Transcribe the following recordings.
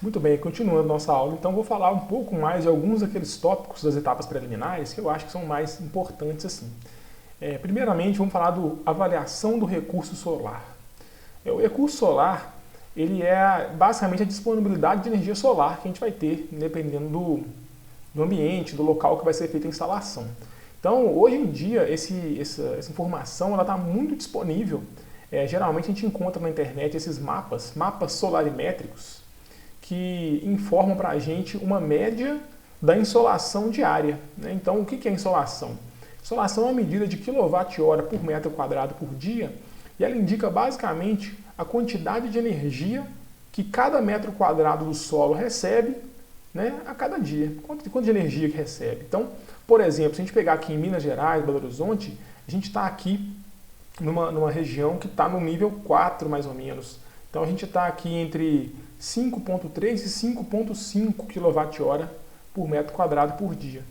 Muito bem, continuando nossa aula, então vou falar um pouco mais de alguns daqueles tópicos das etapas preliminares que eu acho que são mais importantes assim. Primeiramente, vamos falar da avaliação do recurso solar. O recurso solar, ele é basicamente a disponibilidade de energia solar que a gente vai ter, dependendo do ambiente, do local que vai ser feita a instalação. Então, hoje em dia, essa informação está muito disponível. Geralmente a gente encontra na internet esses mapas solarimétricos, que informam para a gente uma média da insolação diária. Né? Então, o que é insolação? Insolação é uma medida de quilowatt-hora por metro quadrado por dia e ela indica basicamente a quantidade de energia que cada metro quadrado do solo recebe, né, a cada dia. Quanto de energia que recebe. Então, por exemplo, se a gente pegar aqui em Minas Gerais, Belo Horizonte, a gente está aqui numa região que está no nível 4, mais ou menos. Então, a gente está aqui entre 5,3 e 5,5 kWh por metro quadrado por dia.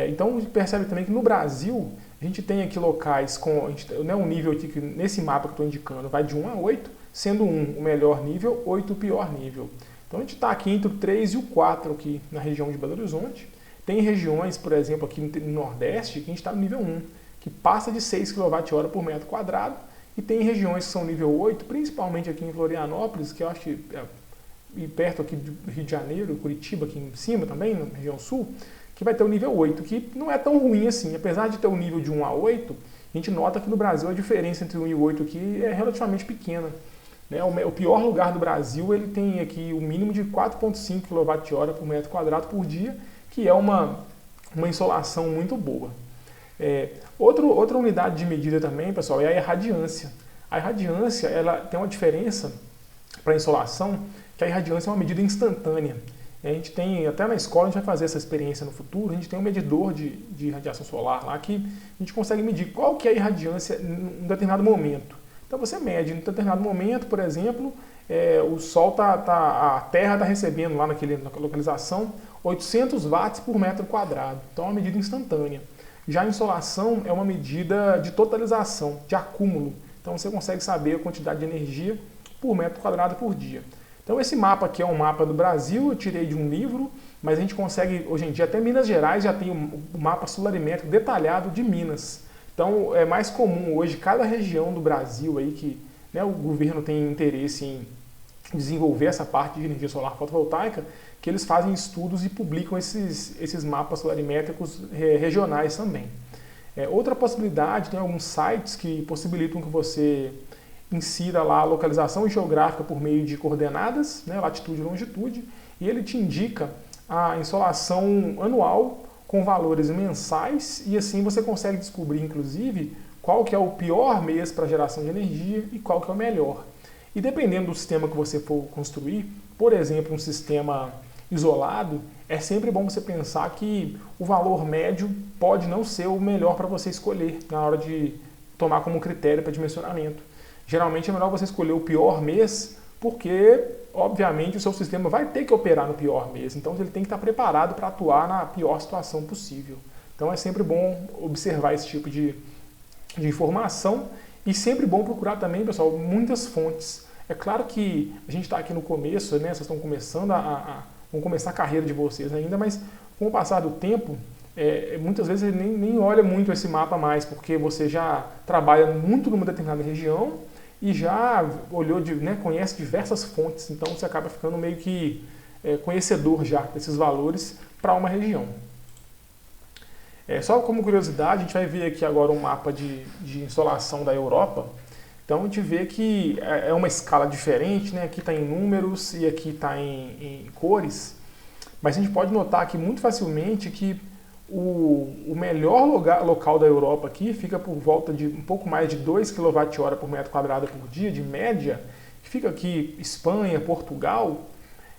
Então, a gente percebe também que no Brasil, a gente tem aqui locais com um nível aqui que nesse mapa que eu estou indicando vai de 1 a 8, sendo 1 o melhor nível, 8 o pior nível. Então, a gente está aqui entre o 3 e o 4 aqui na região de Belo Horizonte. Tem regiões, por exemplo, aqui no Nordeste, que a gente está no nível 1, que passa de 6 kWh por metro quadrado, e tem regiões que são nível 8, principalmente aqui em Florianópolis, que eu acho que e perto aqui do Rio de Janeiro, Curitiba aqui em cima também, na região sul, que vai ter o nível 8, que não é tão ruim assim. Apesar de ter um nível de 1 a 8, a gente nota que no Brasil a diferença entre 1 e 8 aqui é relativamente pequena. Né? O pior lugar do Brasil, ele tem aqui o mínimo de 4,5 kWh por metro quadrado por dia, que é uma insolação muito boa. Outra unidade de medida também, pessoal, é a irradiância. A irradiância, ela tem uma diferença para a insolação, que a irradiância é uma medida instantânea. A gente tem, até na escola, a gente vai fazer essa experiência no futuro, a gente tem um medidor de radiação solar lá que a gente consegue medir qual que é a irradiância em um determinado momento. Então você mede, em um determinado momento, por exemplo, o Sol a Terra está recebendo lá naquela localização 800 watts por metro quadrado. Então é uma medida instantânea. Já a insolação é uma medida de totalização, de acúmulo. Então você consegue saber a quantidade de energia por metro quadrado por dia. Então esse mapa aqui é um mapa do Brasil, eu tirei de um livro, mas a gente consegue, hoje em dia, até Minas Gerais já tem o mapa solarimétrico detalhado de Minas. Então é mais comum hoje, cada região do Brasil aí que, né, o governo tem interesse em desenvolver essa parte de energia solar fotovoltaica, que eles fazem estudos e publicam esses mapas solarimétricos regionais também. Outra possibilidade, tem alguns sites que possibilitam que você insira lá a localização geográfica por meio de coordenadas, né, latitude e longitude, e ele te indica a insolação anual com valores mensais, e assim você consegue descobrir, inclusive, qual que é o pior mês para geração de energia e qual que é o melhor. E dependendo do sistema que você for construir, por exemplo, um sistema isolado, é sempre bom você pensar que o valor médio pode não ser o melhor para você escolher na hora de tomar como critério para dimensionamento. Geralmente é melhor você escolher o pior mês, porque, obviamente, o seu sistema vai ter que operar no pior mês. Então, ele tem que estar preparado para atuar na pior situação possível. Então, é sempre bom observar esse tipo de informação e sempre bom procurar também, pessoal, muitas fontes. É claro que a gente está aqui no começo, né? Vocês estão começando vão começar a carreira de vocês ainda, mas com o passar do tempo, muitas vezes você nem olha muito esse mapa mais, porque você já trabalha muito numa determinada região e já olhou, né, conhece diversas fontes, então você acaba ficando meio que conhecedor já desses valores para uma região. Só como curiosidade, a gente vai ver aqui agora um mapa de insolação da Europa. Então a gente vê que é uma escala diferente, né? Aqui está em números e aqui está em cores, mas a gente pode notar aqui muito facilmente que o melhor local da Europa aqui fica por volta de um pouco mais de 2 kWh por metro quadrado por dia, de média, que fica aqui Espanha, Portugal,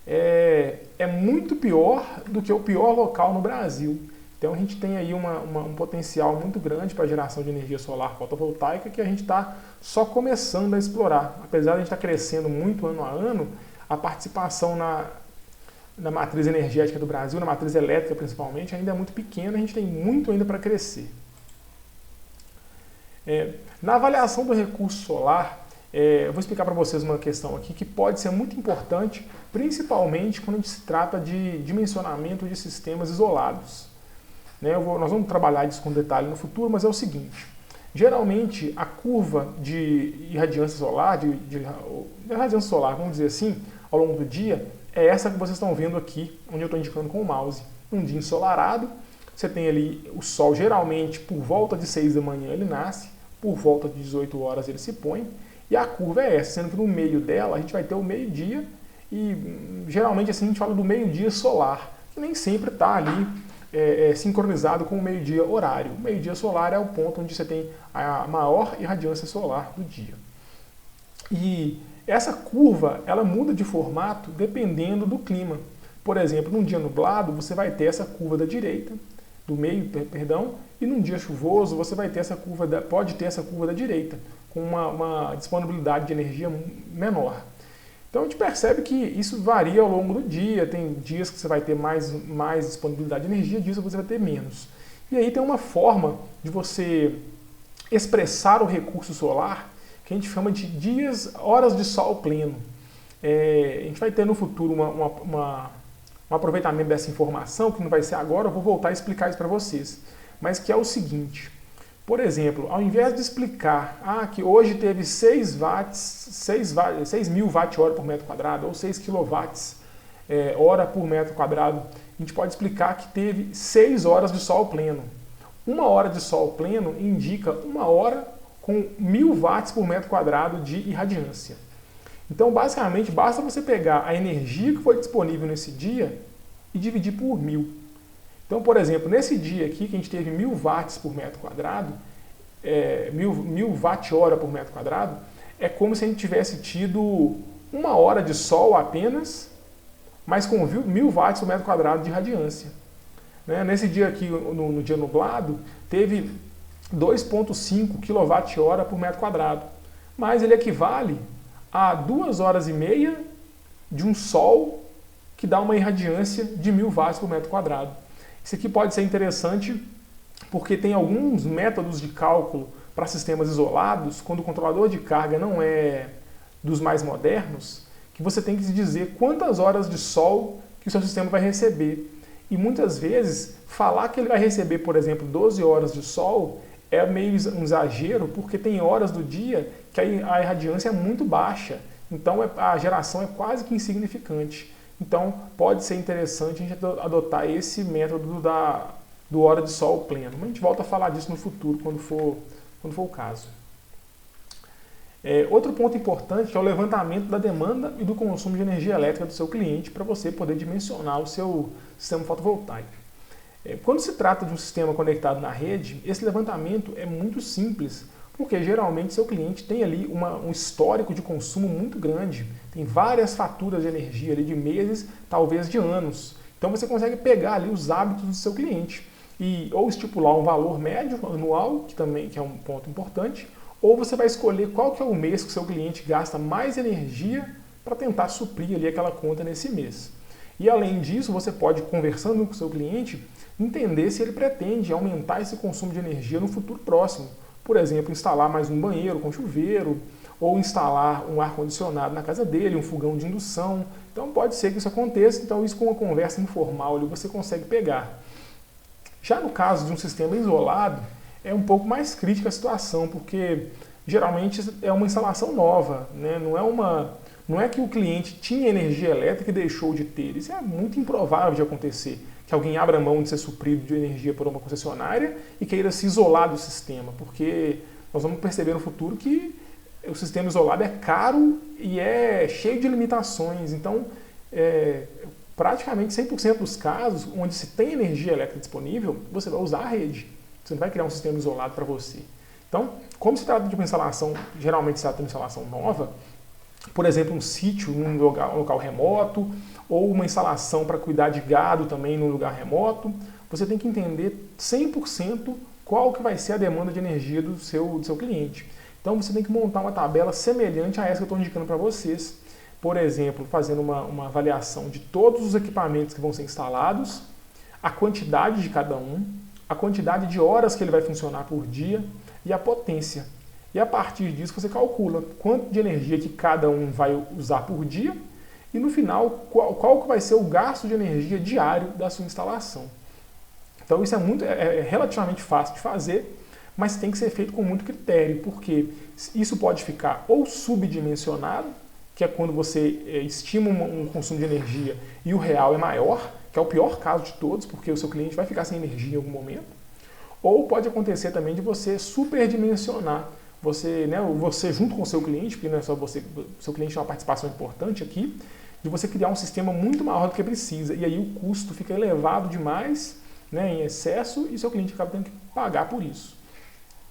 é muito pior do que o pior local no Brasil. Então a gente tem aí um potencial muito grande para a geração de energia solar fotovoltaica que a gente está só começando a explorar. Apesar de a gente estar crescendo muito ano a ano, a participação na matriz energética do Brasil, na matriz elétrica principalmente, ainda é muito pequena, a gente tem muito ainda para crescer. Na avaliação do recurso solar, Eu vou explicar para vocês uma questão aqui que pode ser muito importante, principalmente quando se trata de dimensionamento de sistemas isolados. Nós vamos trabalhar isso com detalhe no futuro, mas é o seguinte. Geralmente, a curva de irradiância solar, de irradiância solar, vamos dizer assim, ao longo do dia, é essa que vocês estão vendo aqui, onde eu estou indicando com o mouse. Um dia ensolarado, você tem ali o Sol, geralmente, por volta de 6 da manhã ele nasce, por volta de 18 horas ele se põe, e a curva é essa, sendo que no meio dela a gente vai ter o meio-dia, e geralmente assim a gente fala do meio-dia solar, que nem sempre está ali sincronizado com o meio-dia horário. O meio-dia solar é o ponto onde você tem a maior irradiância solar do dia. E essa curva, ela muda de formato dependendo do clima. Por exemplo, num dia nublado, você vai ter essa curva da direita, do meio, perdão, e num dia chuvoso, você vai ter pode ter essa curva da direita, com uma disponibilidade de energia menor. Então a gente percebe que isso varia ao longo do dia, tem dias que você vai ter mais disponibilidade de energia, dias que você vai ter menos. E aí tem uma forma de você expressar o recurso solar que a gente chama de horas de sol pleno. A gente vai ter no futuro um aproveitamento dessa informação, que não vai ser agora, eu vou voltar a explicar isso para vocês. Mas que é o seguinte, por exemplo, ao invés de explicar que hoje teve 6 mil watt-hora por metro quadrado, ou 6 quilowatts hora por metro quadrado, a gente pode explicar que teve 6 horas de sol pleno. Uma hora de sol pleno indica uma hora com 1000 watts por metro quadrado de irradiância. Então, basicamente, basta você pegar a energia que foi disponível nesse dia e dividir por 1000. Então, por exemplo, nesse dia aqui, que a gente teve 1000 watts por metro quadrado, 1000 watt-hora por metro quadrado, é como se a gente tivesse tido uma hora de sol apenas, mas com 1000 watts por metro quadrado de radiância. Nesse dia aqui, no dia nublado, teve 2,5 kWh por metro quadrado, mas ele equivale a 2 horas e meia de um sol que dá uma irradiância de 1000 watts por metro quadrado. Isso aqui pode ser interessante porque tem alguns métodos de cálculo para sistemas isolados, quando o controlador de carga não é dos mais modernos, que você tem que dizer quantas horas de sol que o seu sistema vai receber. E muitas vezes, falar que ele vai receber, por exemplo, 12 horas de sol é meio um exagero, porque tem horas do dia que a irradiância é muito baixa, então a geração é quase que insignificante. Então pode ser interessante a gente adotar esse método do hora de sol pleno. Mas a gente volta a falar disso no futuro, quando for o caso. Outro ponto importante é o levantamento da demanda e do consumo de energia elétrica do seu cliente para você poder dimensionar o seu sistema fotovoltaico. Quando se trata de um sistema conectado na rede, esse levantamento é muito simples, porque geralmente seu cliente tem ali um histórico de consumo muito grande, tem várias faturas de energia ali de meses, talvez de anos. Então você consegue pegar ali os hábitos do seu cliente e ou estipular um valor médio anual, que é um ponto importante, ou você vai escolher qual que é o mês que o seu cliente gasta mais energia para tentar suprir ali aquela conta nesse mês. E além disso, você pode, conversando com o seu cliente, entender se ele pretende aumentar esse consumo de energia no futuro próximo. Por exemplo, instalar mais um banheiro com chuveiro, ou instalar um ar-condicionado na casa dele, um fogão de indução. Então pode ser que isso aconteça, então isso com uma conversa informal ali você consegue pegar. Já no caso de um sistema isolado, é um pouco mais crítica a situação, porque geralmente é uma instalação nova, né? Não é que o cliente tinha energia elétrica e deixou de ter. Isso é muito improvável de acontecer, que alguém abra mão de ser suprido de energia por uma concessionária e queira se isolar do sistema, porque nós vamos perceber no futuro que o sistema isolado é caro e é cheio de limitações. Então, praticamente 100% dos casos onde se tem energia elétrica disponível, você vai usar a rede. Você não vai criar um sistema isolado para você. Então, como se trata de uma instalação, geralmente se trata de uma instalação nova, por exemplo, um sítio num local remoto, ou uma instalação para cuidar de gado também num lugar remoto, você tem que entender 100% qual que vai ser a demanda de energia do seu cliente. Então você tem que montar uma tabela semelhante a essa que eu estou indicando para vocês. Por exemplo, fazendo uma avaliação de todos os equipamentos que vão ser instalados, a quantidade de cada um, a quantidade de horas que ele vai funcionar por dia e a potência. E a partir disso você calcula quanto de energia que cada um vai usar por dia e no final qual que vai ser o gasto de energia diário da sua instalação. Então isso é relativamente fácil de fazer, mas tem que ser feito com muito critério, porque isso pode ficar ou subdimensionado, que é quando você estima um consumo de energia e o real é maior, que é o pior caso de todos, porque o seu cliente vai ficar sem energia em algum momento. Ou pode acontecer também de você superdimensionar, você junto com o seu cliente, porque não é só você, o seu cliente tem uma participação importante aqui, de você criar um sistema muito maior do que precisa, e aí o custo fica elevado demais, em excesso, e seu cliente acaba tendo que pagar por isso.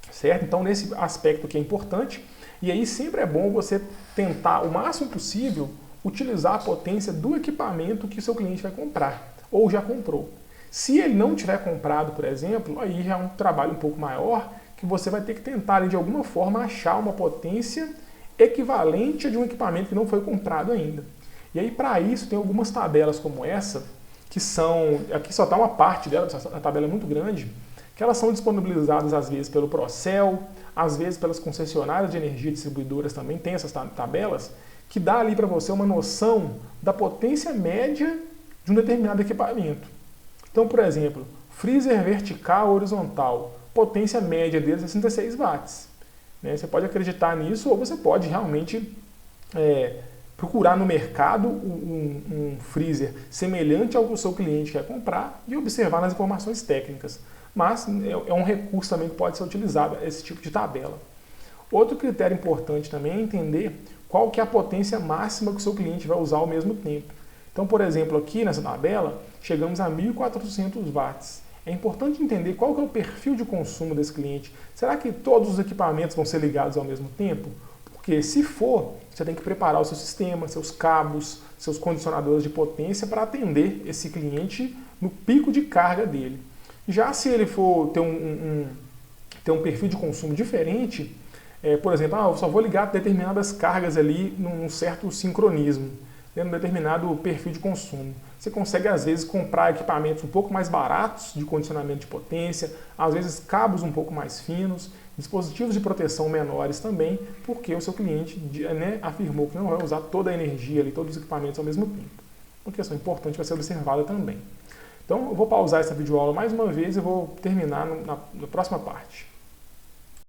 Certo? Então, nesse aspecto que é importante, e aí sempre é bom você tentar, o máximo possível, utilizar a potência do equipamento que o seu cliente vai comprar, ou já comprou. Se ele não tiver comprado, por exemplo, aí já é um trabalho um pouco maior, que você vai ter que tentar, de alguma forma, achar uma potência equivalente a de um equipamento que não foi comprado ainda. E aí, para isso, tem algumas tabelas como essa, que são, aqui só está uma parte dela, a tabela é muito grande, que elas são disponibilizadas às vezes pelo Procel, às vezes pelas concessionárias de energia distribuidoras também tem essas tabelas, que dá ali para você uma noção da potência média de um determinado equipamento. Então, por exemplo, freezer vertical horizontal, potência média dele é 66 watts. Você pode acreditar nisso ou você pode realmente procurar no mercado um freezer semelhante ao que o seu cliente quer comprar e observar nas informações técnicas. Mas é um recurso também que pode ser utilizado, esse tipo de tabela. Outro critério importante também é entender qual que é a potência máxima que o seu cliente vai usar ao mesmo tempo. Então, por exemplo, aqui nessa tabela, chegamos a 1.400 watts. É importante entender qual que é o perfil de consumo desse cliente. Será que todos os equipamentos vão ser ligados ao mesmo tempo? Porque se for, você tem que preparar o seu sistema, seus cabos, seus condicionadores de potência para atender esse cliente no pico de carga dele. Já se ele for ter um perfil de consumo diferente, por exemplo, eu só vou ligar determinadas cargas ali num certo sincronismo, num determinado perfil de consumo. Você consegue, às vezes, comprar equipamentos um pouco mais baratos de condicionamento de potência, às vezes cabos um pouco mais finos, dispositivos de proteção menores também, porque o seu cliente afirmou que não vai usar toda a energia ali, todos os equipamentos ao mesmo tempo. Uma questão importante vai ser observada também. Então, eu vou pausar essa videoaula mais uma vez e vou terminar na próxima parte.